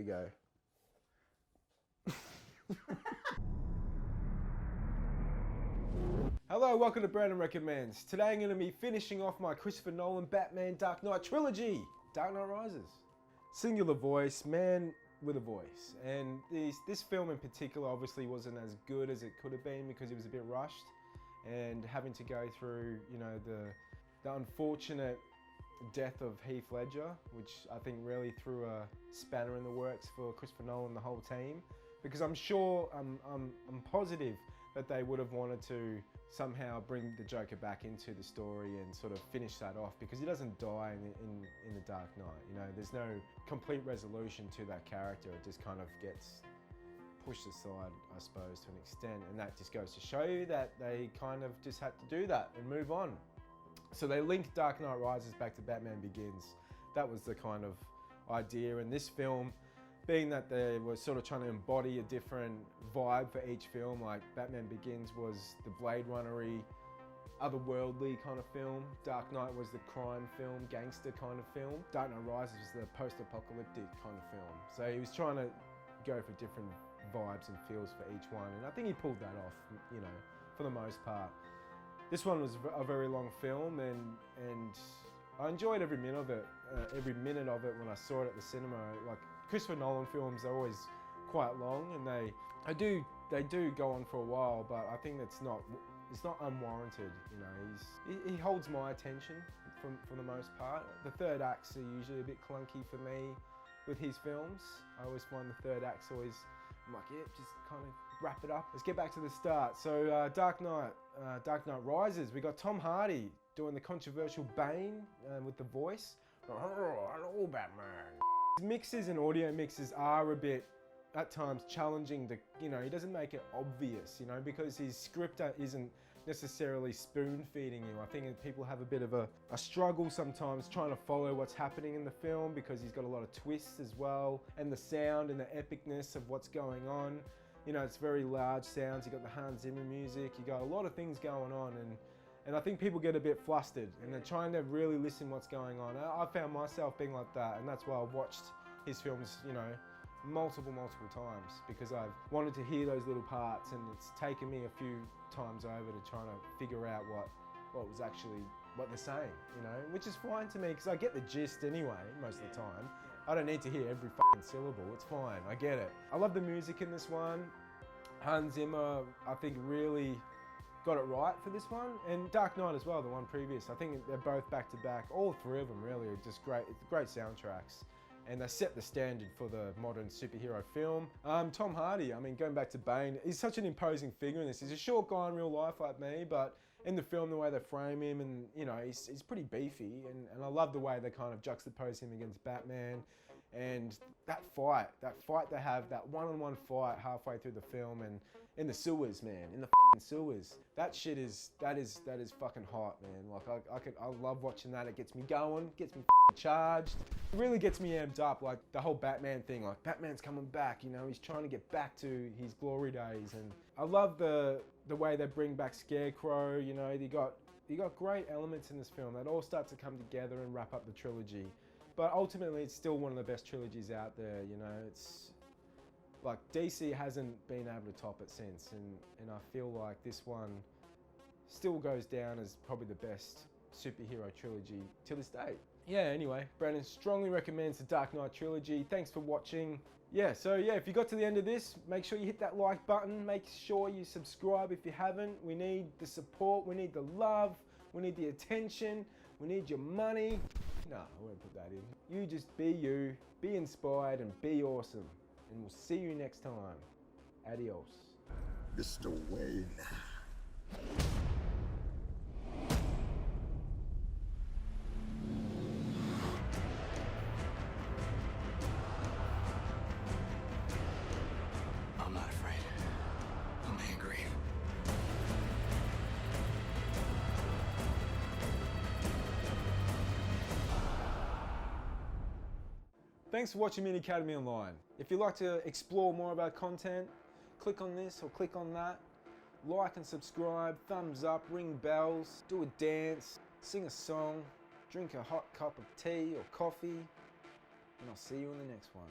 we go. Hello, welcome to Brandon Recommends. Today I'm going to be finishing off my Christopher Nolan Batman Dark Knight trilogy, Dark Knight Rises. Singular voice, man with a voice. And this film in particular obviously wasn't as good as it could have been because it was a bit rushed. And having to go through, you know, the unfortunate death of Heath Ledger, which I think really threw a spanner in the works for Christopher Nolan and the whole team. Because I'm sure, I'm positive that they would have wanted to somehow bring the Joker back into the story and sort of finish that off, because he doesn't die in the Dark Knight. You know, there's no complete resolution to that character. It just kind of gets pushed aside, I suppose, to an extent, and that just goes to show you that they kind of just had to do that and move on. So they linked Dark Knight Rises back to Batman Begins. That was the kind of idea in this film, being that they were sort of trying to embody a different vibe for each film. Like Batman Begins was the Blade Runner-y, otherworldly kind of film. Dark Knight was the crime film, gangster kind of film. Dark Knight Rises was the post-apocalyptic kind of film. So he was trying to go for different vibes and feels for each one, and I think he pulled that off, you know, for the most part. This one was a very long film, and I enjoyed every minute of it when I saw it at the cinema. Like Christopher Nolan films are always quite long, and they do go on for a while, but I think it's not unwarranted. You know, he holds my attention for the most part. The third acts are usually a bit clunky for me with his films. I always find the third act's always, I'm like, yeah, just kind of wrap it up. Let's get back to the start. So Dark Knight Rises, we got Tom Hardy doing the controversial Bane with the voice. Hello, Batman. His mixes and audio mixes are a bit, at times, challenging to, you know, he doesn't make it obvious, you know, because his script isn't necessarily spoon-feeding you. I think people have a bit of a struggle sometimes trying to follow what's happening in the film, because he's got a lot of twists as well, and the sound and the epicness of what's going on. You know, it's very large sounds. You got the Hans Zimmer music, you got a lot of things going on, and I think people get a bit flustered and they're trying to really listen what's going on. I found myself being like that, and that's why I've watched his films, you know, multiple times, because I've wanted to hear those little parts, and it's taken me a few times over to try to figure out what was actually what they're saying, you know, which is fine to me because I get the gist anyway most of the time. I don't need to hear every fucking syllable, it's fine, I get it. I love the music in this one. Hans Zimmer, I think, really got it right for this one, and Dark Knight as well, the one previous. I think they're both back to back. All three of them really are just great soundtracks, and they set the standard for the modern superhero film. Tom Hardy, I mean, going back to Bane, he's such an imposing figure in this. He's a short guy in real life like me, but in the film, the way they frame him, and you know, he's pretty beefy, and I love the way they kind of juxtapose him against Batman. And that fight they have, that one-on-one fight halfway through the film, and in the sewers, man, in the fucking sewers. That shit is fucking hot, man. Like I love watching that. It gets me going, gets me charged. It really gets me amped up. Like the whole Batman thing, like Batman's coming back, you know, he's trying to get back to his glory days. And I love the way they bring back Scarecrow. You know, you got great elements in this film that all start to come together and wrap up the trilogy. But ultimately, it's still one of the best trilogies out there, you know. It's like DC hasn't been able to top it since, and I feel like this one still goes down as probably the best superhero trilogy to this day. Yeah, anyway, Brandon strongly recommends the Dark Knight trilogy. Thanks for watching. Yeah, so yeah, if you got to the end of this, make sure you hit that like button. Make sure you subscribe if you haven't. We need the support, we need the love, we need the attention, we need your money. No, I won't put that in. You just be you, be inspired, and be awesome. And we'll see you next time. Adios. Mr. Wayne. I'm not afraid. I'm angry. Thanks for watching Mini Academy Online. If you'd like to explore more of our content, click on this or click on that. Like and subscribe, thumbs up, ring bells, do a dance, sing a song, drink a hot cup of tea or coffee, and I'll see you in the next one.